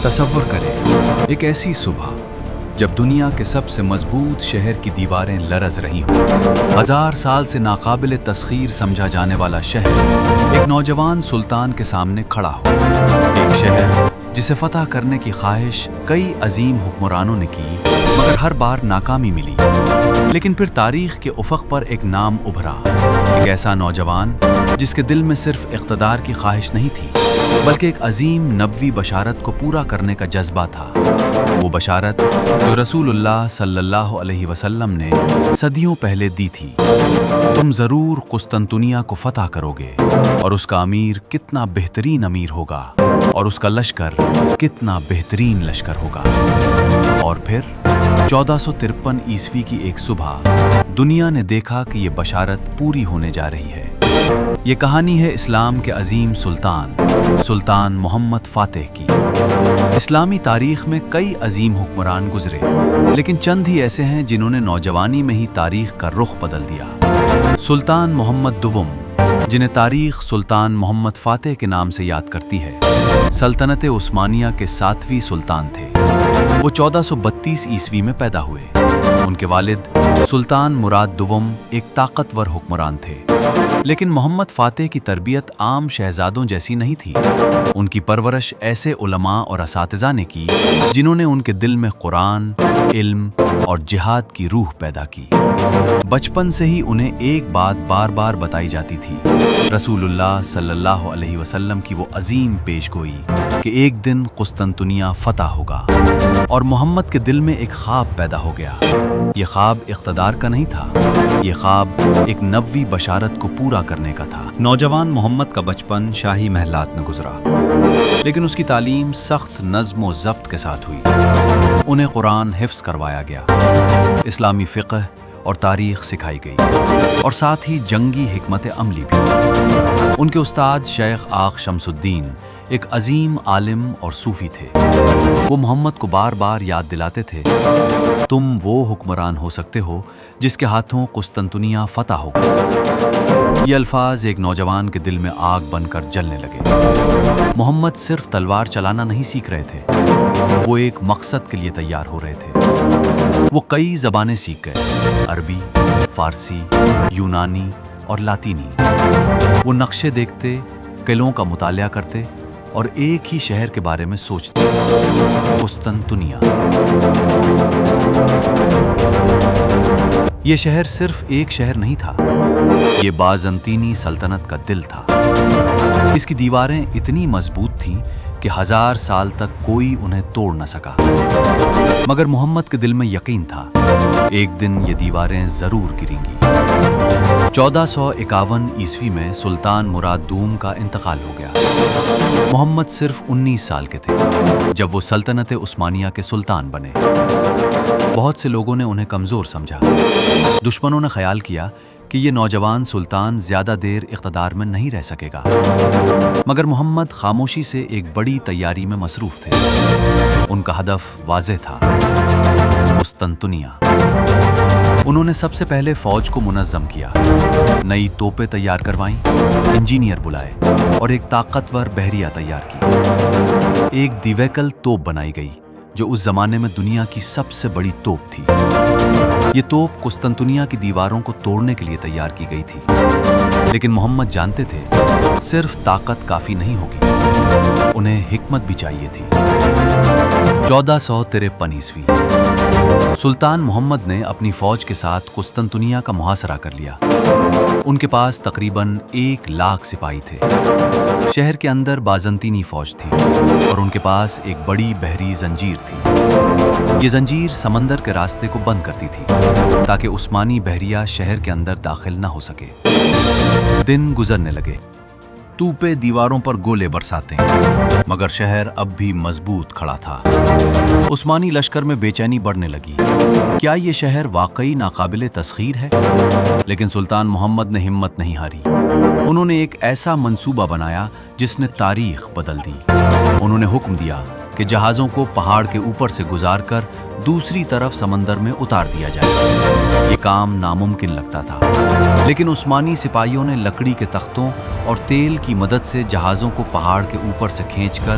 تصور کریں ایک ایسی صبح جب دنیا کے سب سے مضبوط شہر کی دیواریں لرز رہی ہوں۔ 1000 سال سے ناقابل تسخیر سمجھا جانے والا شہر ایک نوجوان سلطان کے سامنے کھڑا ہو۔ ایک شہر جسے فتح کرنے کی خواہش کئی عظیم حکمرانوں نے کی، مگر ہر بار ناکامی ملی۔ لیکن پھر تاریخ کے افق پر ایک نام ابھرا، ایک ایسا نوجوان جس کے دل میں صرف اقتدار کی خواہش نہیں تھی، بلکہ ایک عظیم نبوی بشارت کو پورا کرنے کا جذبہ تھا۔ وہ بشارت جو رسول اللہ صلی اللہ علیہ وسلم نے صدیوں پہلے دی تھی، تم ضرور قسطنطنیہ کو فتح کرو گے، اور اس کا امیر کتنا بہترین امیر ہوگا، اور اس کا لشکر کتنا بہترین لشکر ہوگا۔ اور پھر 1453 عیسوی کی ایک صبح دنیا نے دیکھا کہ یہ بشارت پوری ہونے جا رہی ہے۔ یہ کہانی ہے اسلام کے عظیم سلطان محمد فاتح کی۔ اسلامی تاریخ میں کئی عظیم حکمران گزرے، لیکن چند ہی ایسے ہیں جنہوں نے نوجوانی میں ہی تاریخ کا رخ بدل دیا۔ سلطان محمد دوم، جنہیں تاریخ سلطان محمد فاتح کے نام سے یاد کرتی ہے، سلطنت عثمانیہ کے 7ویں سلطان تھے۔ وہ 1432 عیسوی میں پیدا ہوئے۔ ان کے والد سلطان مراد دوم ایک طاقتور حکمران تھے، لیکن محمد فاتح کی تربیت عام شہزادوں جیسی نہیں تھی۔ ان کی پرورش ایسے علماء اور اساتذہ نے کی جنہوں نے ان کے دل میں قرآن، علم اور جہاد کی روح پیدا کی۔ بچپن سے ہی انہیں ایک بات بار بار بتائی جاتی تھی، رسول اللہ صلی اللہ علیہ وسلم کی وہ عظیم پیش گوئی کہ ایک دن قسطنطنیہ فتح ہوگا۔ اور محمد کے دل میں ایک خواب پیدا ہو گیا۔ یہ خواب اقتدار کا نہیں تھا، یہ خواب ایک نبوی بشارت کو پورا کرنے کا تھا۔ نوجوان محمد کا بچپن شاہی محلات میں گزرا، لیکن اس کی تعلیم سخت نظم و ضبط کے ساتھ ہوئی۔ انہیں قرآن حفظ کروایا گیا، اسلامی فقہ اور تاریخ سکھائی گئی، اور ساتھ ہی جنگی حکمت عملی بھی۔ ان کے استاد شیخ آق شمس الدین ایک عظیم عالم اور صوفی تھے۔ وہ محمد کو بار بار یاد دلاتے تھے، تم وہ حکمران ہو سکتے ہو جس کے ہاتھوں قسطنطنیہ فتح ہوگا۔ یہ الفاظ ایک نوجوان کے دل میں آگ بن کر جلنے لگے۔ محمد صرف تلوار چلانا نہیں سیکھ رہے تھے، وہ ایک مقصد کے لیے تیار ہو رہے تھے۔ وہ کئی زبانیں سیکھ گئے، عربی، فارسی، یونانی اور لاطینی۔ وہ نقشے دیکھتے، قلعوں کا مطالعہ کرتے اور ایک ہی شہر کے بارے میں سوچتے، قسطنطنیہ۔ یہ شہر صرف ایک شہر نہیں تھا، یہ بازنطینی سلطنت کا دل تھا۔ اس کی دیواریں اتنی مضبوط تھیں کہ 1000 سال تک کوئی انہیں توڑ نہ سکا۔ مگر محمد کے دل میں یقین تھا، ایک دن یہ دیواریں ضرور گریں گی۔ 1451 عیسوی میں سلطان مراد دوم کا انتقال ہو گیا۔ محمد صرف 19 سال کے تھے جب وہ سلطنت عثمانیہ کے سلطان بنے۔ بہت سے لوگوں نے انہیں کمزور سمجھا۔ دشمنوں نے خیال کیا کہ یہ نوجوان سلطان زیادہ دیر اقتدار میں نہیں رہ سکے گا، مگر محمد خاموشی سے ایک بڑی تیاری میں مصروف تھے۔ ان کا ہدف واضح تھا، قسطنطنیہ۔ انہوں نے سب سے پہلے فوج کو منظم کیا، نئی توپیں تیار کروائیں، انجینئر بلائے اور ایک طاقتور بحریہ تیار کی۔ ایک دیویکل توپ بنائی گئی جو اس زمانے میں دنیا کی سب سے بڑی توپ تھی۔ یہ توپ قسطنطنیہ کی دیواروں کو توڑنے کے لیے تیار کی گئی تھی، لیکن محمد جانتے تھے صرف طاقت کافی نہیں ہوگی، انہیں حکمت بھی چاہیے تھی۔ 1453 عیسوی سلطان محمد نے اپنی فوج کے ساتھ قسطنطنیہ کا محاصرہ کر لیا۔ ان کے پاس تقریباً 1,00,000 سپاہی تھے۔ شہر کے اندر بازنطینی فوج تھی اور ان کے پاس ایک بڑی بحری زنجیر تھی۔ یہ زنجیر سمندر کے راستے کو بند کرتی تھی تاکہ عثمانی بحریہ شہر کے اندر داخل نہ ہو سکے۔ دن گزرنے لگے، توپیں دیواروں پر گولے برساتے ہیں، مگر شہر اب بھی مضبوط کھڑا تھا۔ عثمانی لشکر میں بے چینی بڑھنے لگی، کیا یہ شہر واقعی ناقابل تسخیر ہے؟ لیکن سلطان محمد نے ہمت نہیں ہاری۔ انہوں نے ایک ایسا منصوبہ بنایا جس نے تاریخ بدل دی۔ انہوں نے حکم دیا کہ جہازوں کو پہاڑ کے اوپر سے گزار کر دوسری طرف سمندر میں اتار دیا جائے۔ یہ کام ناممکن لگتا تھا، لیکن عثمانی سپاہیوں نے لکڑی کے تختوں اور تیل کی مدد سے جہازوں کو پہاڑ کے اوپر سے کھینچ کر